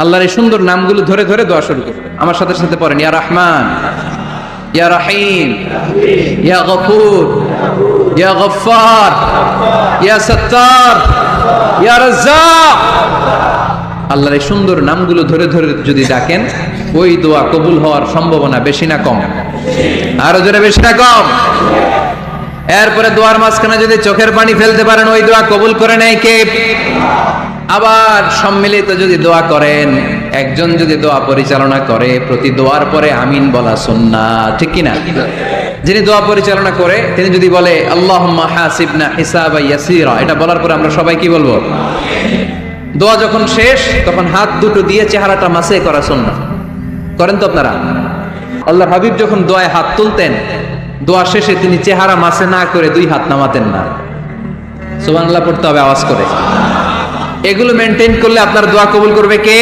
আল্লাহর এই সুন্দর নামগুলো ধরে ধরে দোয়া শুরু করবে। আমার সাথে সাথে পড়েন, ইয়া রহমান, ইয়া রহিম, ইয়া গফুর, ইয়া গফফার, ইয়া সত্তার, ইয়া রাজ্জাক। আল্লাহর এই সুন্দর নামগুলো ধরে ধরে যদি ডাকেন, ওই দোয়া কবুল হওয়ার সম্ভাবনা বেশি না কম? আরো জোরে, বেশি না কম? এরপরে দোয়ার মাঝখানে যদি চোখের পানি ফেলতে পারেন, ওই দোয়া কবুল করে নেয় কে? আবার সম্মিলিত যদি দোয়া করেন, একজন যদি দোয়া পরিচালনা করে, প্রতি দোয়ার পরে আমিন বলা সুন্নাহ, ঠিক কিনা? যিনি দোয়া পরিচালনা করে তিনি যদি বলে আল্লাহুম্মা হাসিবনা হিসাবান ইয়াসীরা, এটা বলার পরে আমরা সবাই কি বলবো? দোয়া যখন শেষ তখন হাত দুটো দিয়ে চেহারাটা মাসে করা সুন্নাহ। করেন তো আপনারা? আল্লাহর হাবিব যখন দোয়ায় হাত তুলতেন, দোয়া শেষে তিনি চেহারা মাসে না করে দুই হাত নামাতেন না। সুবহানাল্লাহ পড়তে হবে আওয়াজ করে। এগুলো মেনটেন করলে আপনার দোয়া কবুল করবে কে?